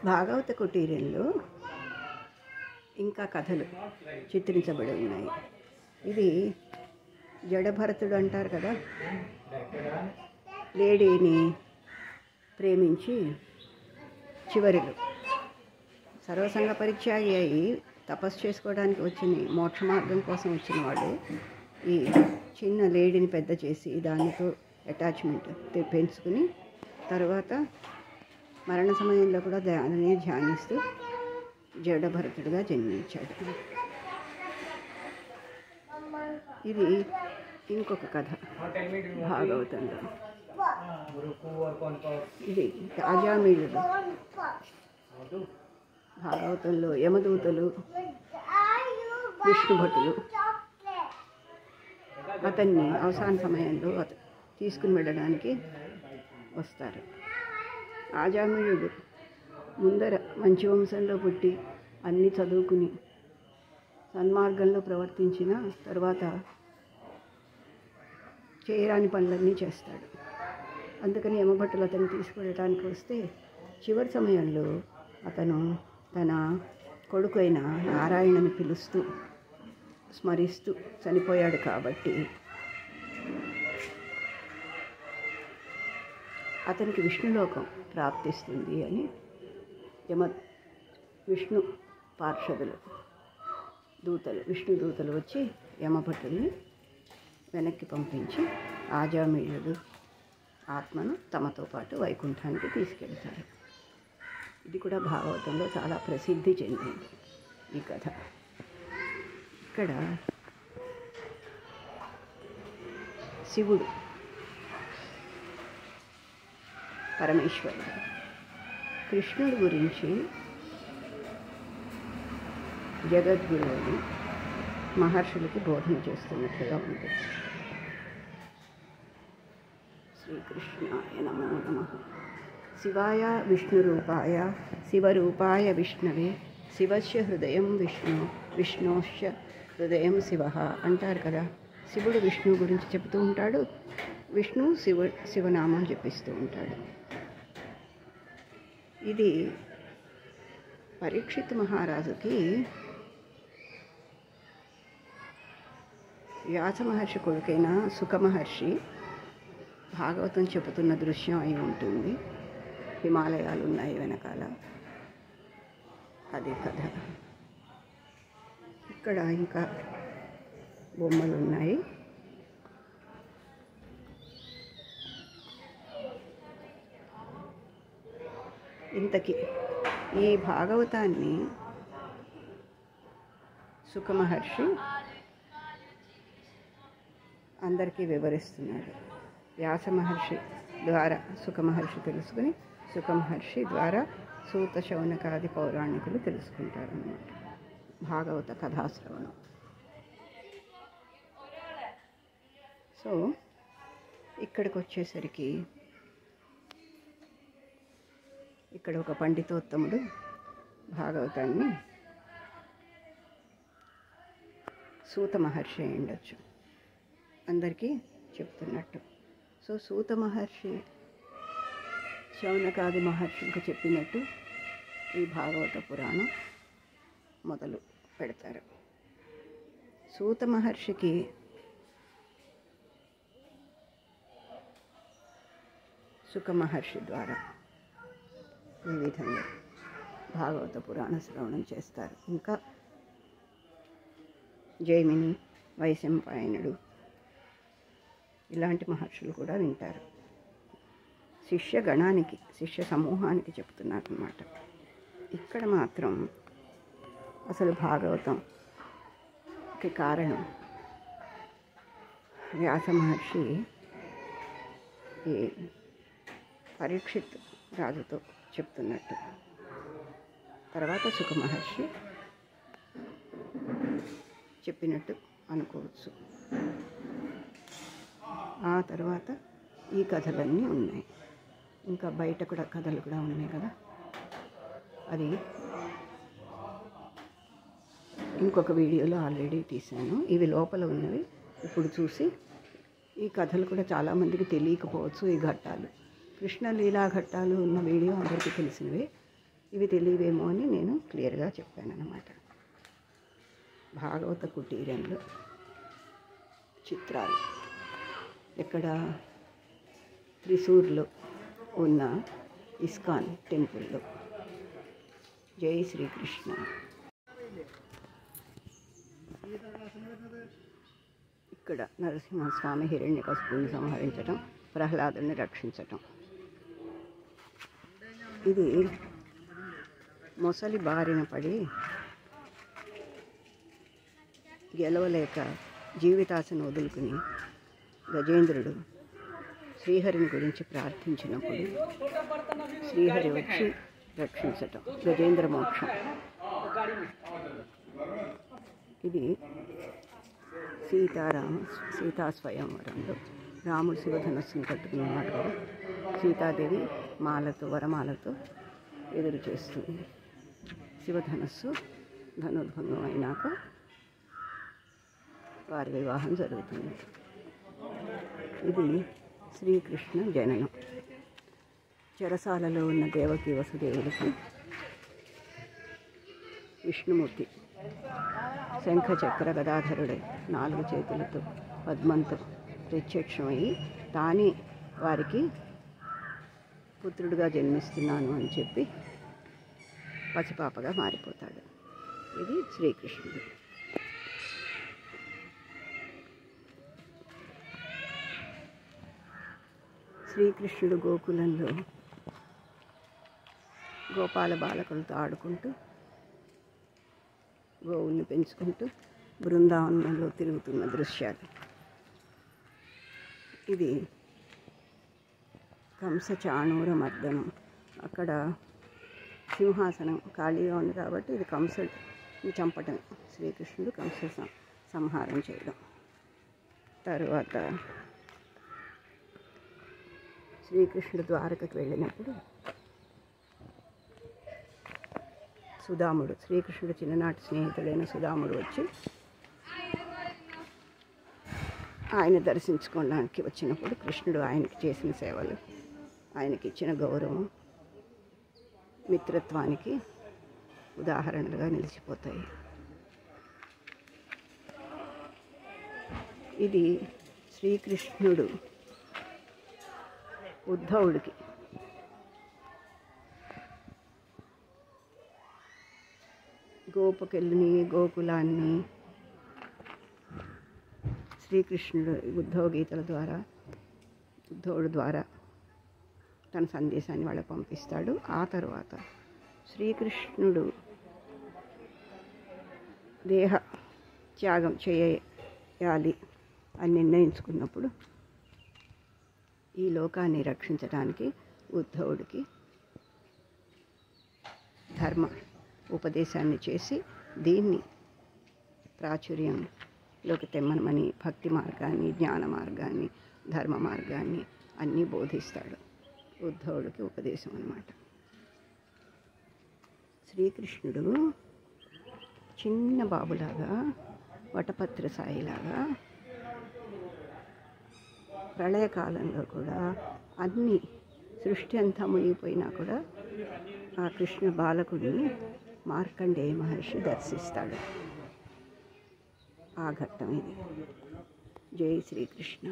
భాగవత కుటీరంలో ఇంకా కథలు చిత్రించబడి ఉన్నాయి. ఇది జడభరతుడు అంటారు కదా, లేడీని ప్రేమించి చివరిలో సర్వసంగ పరిత్యాగి అయి తపస్సు చేసుకోవడానికి వచ్చిన, మోక్ష మార్గం కోసం వచ్చిన వాడు ఈ చిన్న లేడీని పెద్ద చేసి దానితో అటాచ్మెంట్ పెంచుకుని తర్వాత మరణ సమయంలో కూడా దానిని ధ్యానిస్తూ జడభరతుడిగా జన్మించాడు. ఇది ఇంకొక కథ భాగవతంలో. ఇది రాజామీయుడు. భాగవతంలో యమదూతలు, విష్ణుభటులు అతన్ని అవసాన సమయంలో తీసుకుని వెళ్ళడానికి వస్తారు. ఆజామీయుడు ముందర మంచి వంశంలో పుట్టి అన్నీ చదువుకుని సన్మార్గంలో ప్రవర్తించిన తర్వాత చేయరాని పనులన్నీ చేస్తాడు. అందుకని యమభట్టులు అతన్ని తీసుకువెళ్ళడానికి వస్తే చివరి సమయంలో అతను తన కొడుకు అయిన నారాయణని పిలుస్తూ స్మరిస్తూ చనిపోయాడు. కాబట్టి అతనికి విష్ణులోకం ప్రాప్తిస్తుంది అని విష్ణు పార్షదులు విష్ణు దూతలు వచ్చి యమభట్టుల్ని వెనక్కి పంపించి ఆజామీయుడు ఆత్మను తమతో పాటు వైకుంఠానికి తీసుకెళ్తారు. ఇది కూడా భాగవతంలో చాలా ప్రసిద్ధి చెందింది ఈ కథ. ఇక్కడ శివుడు పరమేశ్వరుడు కృష్ణుడి గురించి జగద్గురువుని మహర్షులకి బోధన చేస్తున్నట్లుగా ఉంది. శ్రీకృష్ణాయ నమో నమః. శివాయ విష్ణురూపాయ శివరూపాయ విష్ణవే శివస్య హృదయం విష్ణు విష్ణోశ్చ హృదయం శివ అంటారు కదా. శివుడు విష్ణువు గురించి చెబుతూ ఉంటాడు, విష్ణు శివనామం జపిస్తూ ఉంటాడు. ఇది పరీక్షిత్ మహారాజుకి వ్యాస మహర్షి కొడుకైన సుఖ మహర్షి భాగవతం చెబుతున్న దృశ్యం అయి ఉంటుంది. హిమాలయాలు ఉన్నాయి వెనకాల, అదే కథ. ఇక్కడ ఇంకా బొమ్మలు ఉన్నాయి. ఇంతకీ ఈ భాగవతాన్ని సుఖ మహర్షి అందరికీ వివరిస్తున్నాడు. వ్యాస మహర్షి ద్వారా సుఖ మహర్షి తెలుసుకుని సుఖ మహర్షి ద్వారా సూత శౌనకాది పౌరాణికులు తెలుసుకుంటారన్నమాట. భాగవత కథాశ్రవణం. సో ఇక్కడికి వచ్చేసరికి ఇక్కడ ఒక పండితోత్తముడు భాగవతాన్ని సూత మహర్షి అయి ఉండొచ్చు అందరికీ చెప్తున్నట్టు. సో సూత మహర్షి శౌనకాది మహర్షులకు చెప్పినట్టు ఈ భాగవత పురాణం మొదలు పెడతారు. సూత మహర్షికి సుఖ మహర్షి ద్వారా ఈ విధంగా భాగవత పురాణ శ్రవణం చేస్తారు. ఇంకా జైమిని, వైశంపాయనుడు ఇలాంటి మహర్షులు కూడా వింటారు. శిష్య గణానికి, శిష్య సమూహానికి చెప్తున్నారన్నమాట. ఇక్కడ మాత్రం అసలు భాగవతంకి కారణం వ్యాస మహర్షి ఈ పరీక్షిత్ రాజుతో చెప్తున్నట్టు. తర్వాత సుఖ మహర్షి చెప్పినట్టు అనుకోవచ్చు. ఆ తర్వాత ఈ కథలన్నీ ఉన్నాయి. ఇంకా బయట కూడా కథలు కూడా ఉన్నాయి కదా, అది ఇంకొక వీడియోలో ఆల్రెడీ తీశాను. ఇవి లోపల ఉన్నవి ఇప్పుడు చూసి, ఈ కథలు కూడా చాలామందికి తెలియకపోవచ్చు. ఈ ఘట్టాలు, కృష్ణ లీలా ఘట్టాలు ఉన్న వీడియో అందరికీ తెలిసినవే. ఇవి తెలియవేమో అని నేను క్లియర్గా చెప్పాను అన్నమాట. భాగవత కుటీరంలో చిత్రాలు ఇక్కడ త్రిశూర్లో ఉన్న ఇస్కాన్ టెంపుల్లో. జై శ్రీకృష్ణ. ఇక్కడ నరసింహస్వామి హిరణ్యకశిపుని సంహరించటం, ప్రహ్లాదుని రక్షించటం. ఇది మొసలి బారిన పడి గెలవలేక జీవితాశను వదులుకుని గజేంద్రుడు శ్రీహరిని గురించి ప్రార్థించినప్పుడు శ్రీహరి వచ్చి రక్షించటం, గజేంద్ర మోక్షం. ఇది సీతా స్వయంవరంలో రాముడు శివధనస్సును కట్టుకుని ఉన్నాడు కదా, సీతాదేవి వరమాలతో ఎదురు చేస్తుంది. శివధనస్సు ధనుర్భంగం అయినాక వారి వివాహం జరుగుతుంది. ఇది శ్రీకృష్ణ జననం. చెరసాలలో ఉన్న దేవకి వసుదేవుడికి విష్ణుమూర్తి శంఖ చక్ర గదాధరుడై 4 చేతులతో పద్మంతో ప్రత్యక్షమయ్యి తానే వారికి పుత్రుడిగా జన్మిస్తున్నాను అని చెప్పి పసిపాపగా మారిపోతాడు. ఇది శ్రీకృష్ణుడు. శ్రీకృష్ణుడు గోకులంలో గోపాల బాలకులతో ఆడుకుంటూ గోవుల్ని పెంచుకుంటూ బృందావనంలో తిరుగుతున్న దృశ్యాలు. ఇది కంస చాణూర మర్దనం. అక్కడ సింహాసనం ఖాళీగా ఉంది కాబట్టి ఇది కంసుని చంపటం, శ్రీకృష్ణుడు కంస సంహారం చేయడం. తర్వాత శ్రీకృష్ణుడు ద్వారకకు వెళ్ళినప్పుడు సుదాముడు, శ్రీకృష్ణుడు చిన్ననాటి స్నేహితుడైన సుదాముడు వచ్చి ఆయన దర్శించుకోవడానికి వచ్చినప్పుడు కృష్ణుడు ఆయనకి చేసిన సేవలు, ఆయనకి ఇచ్చిన గౌరవం మిత్రత్వానికి ఉదాహరణలుగా నిలిచిపోతాయి. ఇది శ్రీకృష్ణుడు ఉద్ధవుడికి గోకులాన్ని శ్రీకృష్ణుడు ఉద్ధవ గీతల ద్వారా, ఉద్ధవుడు ద్వారా తన సందేశాన్ని వాళ్ళకు పంపిస్తాడు. ఆ తర్వాత శ్రీకృష్ణుడు దేహ త్యాగం చేయాలి అని నిర్ణయించుకున్నప్పుడు ఈ లోకాన్ని రక్షించడానికి ఉద్ధవుడికి ధర్మ ఉపదేశాన్ని చేసి దీన్ని ప్రాచుర్యంలోకి తెమ్మనమని భక్తి మార్గాన్ని, జ్ఞాన మార్గాన్ని, ధర్మ మార్గాన్ని అన్నీ బోధిస్తాడు. ఉద్ధవుడికి ఉపదేశం అన్నమాట. శ్రీకృష్ణుడు చిన్న బాబులాగా, వటపత్ర సాయిలాగా ప్రళయకాలంలో కూడా అన్ని సృష్టి అంతా మునిగిపోయినా కూడా ఆ కృష్ణ బాలకుడిని మార్కండేయ మహర్షి దర్శిస్తాడు. ఆ ఘట్టం ఇది. జై శ్రీకృష్ణ.